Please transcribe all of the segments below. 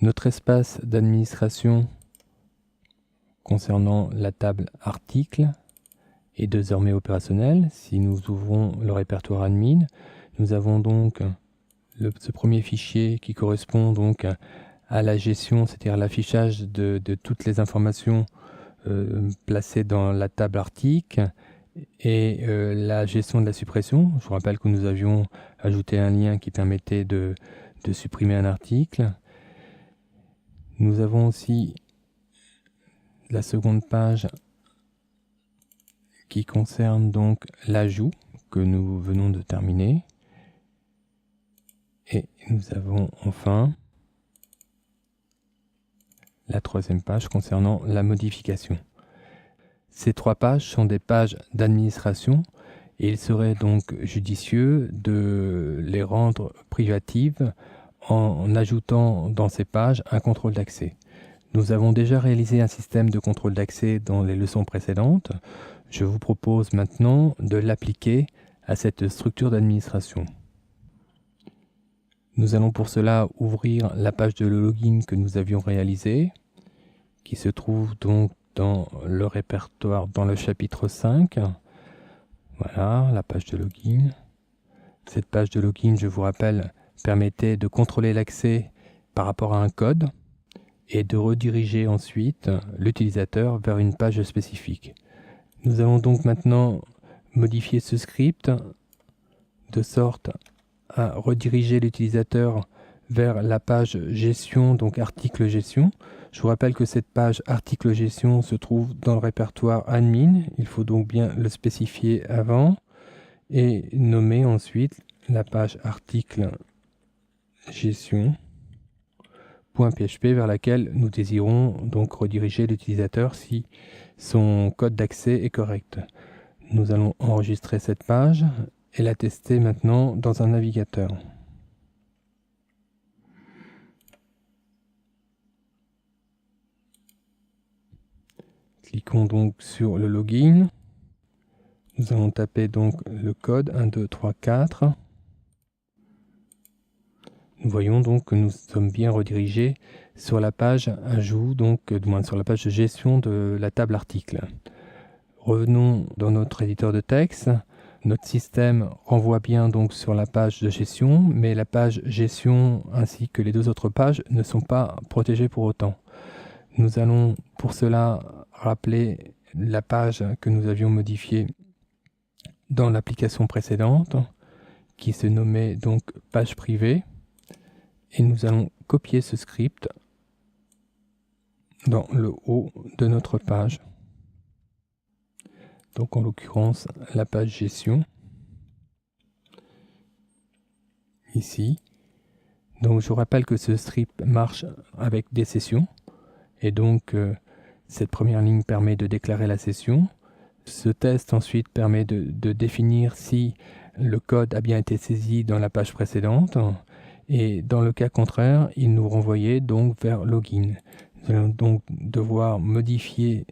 Notre espace d'administration concernant la table articles est désormais opérationnel. Si nous ouvrons le répertoire admin, nous avons donc ce premier fichier qui correspond donc à la gestion, c'est-à-dire l'affichage de toutes les informations placées dans la table article et la gestion de la suppression. Je vous rappelle que nous avions ajouté un lien qui permettait de supprimer un article. Nous avons aussi la seconde page qui concerne donc l'ajout que nous venons de terminer. Et nous avons enfin la troisième page concernant la modification. Ces trois pages sont des pages d'administration et il serait donc judicieux de les rendre privatives en ajoutant dans ces pages un contrôle d'accès. Nous avons déjà réalisé un système de contrôle d'accès dans les leçons précédentes. Je vous propose maintenant de l'appliquer à cette structure d'administration. Nous allons pour cela ouvrir la page de login que nous avions réalisée, qui se trouve donc dans le répertoire, dans le chapitre 5. Voilà, la page de login. Cette page de login, je vous rappelle, permettait de contrôler l'accès par rapport à un code et de rediriger ensuite l'utilisateur vers une page spécifique. Nous allons donc maintenant modifier ce script de sorte à rediriger l'utilisateur vers la page gestion, donc article gestion. Je vous rappelle que cette page article gestion se trouve dans le répertoire admin. Il faut donc bien le spécifier avant et nommer ensuite la page article gestion .php vers laquelle nous désirons donc rediriger l'utilisateur si son code d'accès est correct. Nous allons enregistrer cette page et la tester maintenant dans un navigateur. Cliquons donc sur le login. Nous allons taper donc le code 1, 2, 3, 4. Nous voyons donc que nous sommes bien redirigés sur la page ajout, donc du moins sur la page de gestion de la table article. Revenons dans notre éditeur de texte. Notre système renvoie bien donc sur la page de gestion, mais la page gestion ainsi que les deux autres pages ne sont pas protégées pour autant. Nous allons pour cela rappeler la page que nous avions modifiée dans l'application précédente, qui se nommait donc page privée. Et nous allons copier ce script dans le haut de notre page. Donc en l'occurrence la page gestion. Ici. Donc je vous rappelle que ce script marche avec des sessions. Et donc cette première ligne permet de déclarer la session. Ce test ensuite permet de définir si le code a bien été saisi dans la page précédente. Et dans le cas contraire, il nous renvoyait donc vers login. Nous allons donc devoir modifier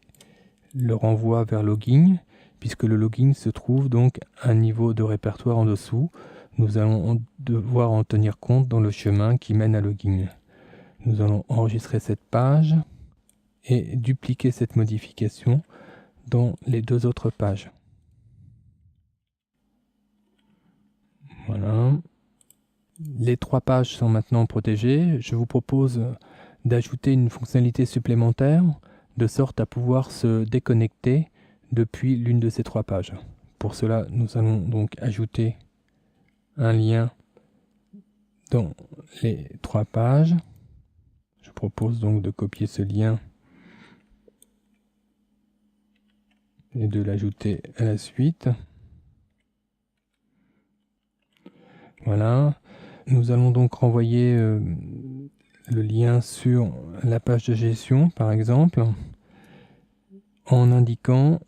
le renvoi vers login, puisque le login se trouve donc à un niveau de répertoire en dessous. Nous allons devoir en tenir compte dans le chemin qui mène à login. Nous allons enregistrer cette page et dupliquer cette modification dans les deux autres pages. Voilà. Les trois pages sont maintenant protégées. Je vous propose d'ajouter une fonctionnalité supplémentaire de sorte à pouvoir se déconnecter depuis l'une de ces trois pages. Pour cela, nous allons donc ajouter un lien dans les trois pages. Je propose donc de copier ce lien et de l'ajouter à la suite. Voilà. Nous allons donc renvoyer le lien sur la page de gestion, par exemple, en indiquant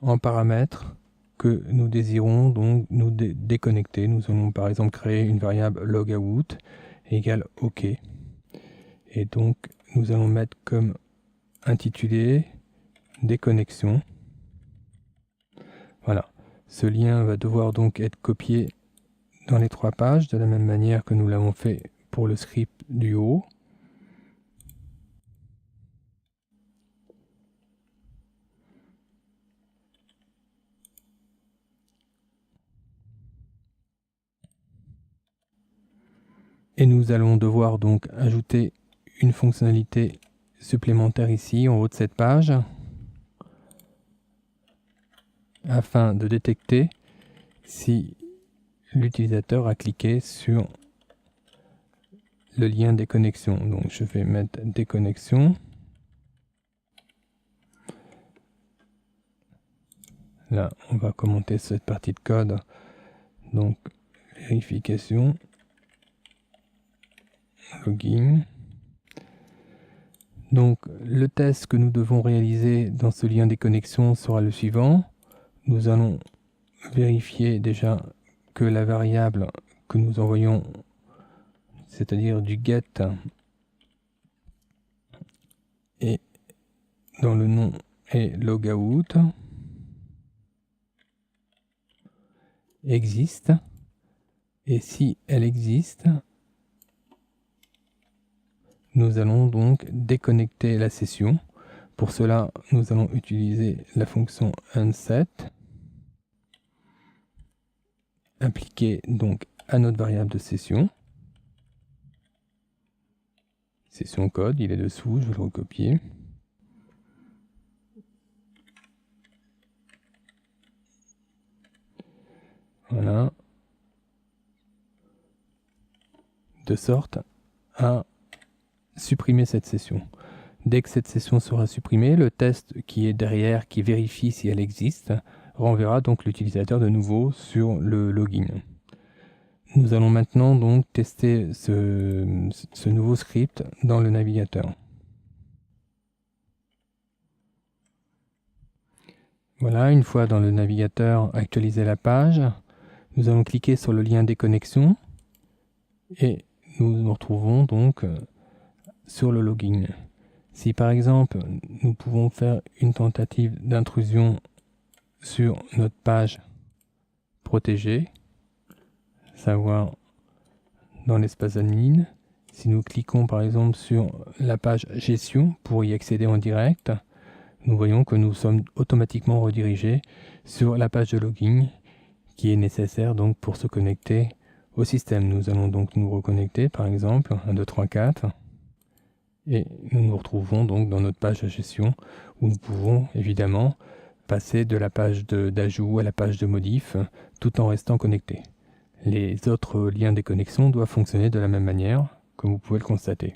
en paramètre que nous désirons donc nous déconnecter. Nous allons par exemple créer une variable logout égale OK. Et donc nous allons mettre comme intitulé déconnexion. Voilà. Ce lien va devoir donc être copié dans les trois pages, de la même manière que nous l'avons fait pour le script du haut. Et nous allons devoir donc ajouter une fonctionnalité supplémentaire ici en haut de cette page afin de détecter si l'utilisateur a cliqué sur le lien déconnexion. Donc je vais mettre déconnexion. Là, on va commenter cette partie de code. Donc, vérification, login. Donc, le test que nous devons réaliser dans ce lien déconnexion sera le suivant. Nous allons vérifier déjà que la variable que nous envoyons, c'est-à-dire du get, et dans le nom est logout, existe. Et si elle existe, nous allons donc déconnecter la session. Pour cela, nous allons utiliser la fonction unset, appliquée donc à notre variable de session. Session code, il est dessous, je vais le recopier. Voilà. De sorte à supprimer cette session. Dès que cette session sera supprimée, le test qui est derrière, qui vérifie si elle existe, renverra donc l'utilisateur de nouveau sur le login. Nous allons maintenant donc tester ce nouveau script dans le navigateur. Voilà, une fois dans le navigateur, actualiser la page, nous allons cliquer sur le lien déconnexion et nous nous retrouvons donc sur le login. Si par exemple nous pouvons faire une tentative d'intrusion sur notre page protégée, savoir dans l'espace admin, si nous cliquons par exemple sur la page gestion pour y accéder en direct, nous voyons que nous sommes automatiquement redirigés sur la page de login qui est nécessaire donc pour se connecter au système. Nous allons donc nous reconnecter par exemple 1, 2, 3, 4 et nous nous retrouvons donc dans notre page de gestion où nous pouvons évidemment passer de la page d'ajout à la page de modif tout en restant connecté. Les autres liens des connexions doivent fonctionner de la même manière, comme vous pouvez le constater.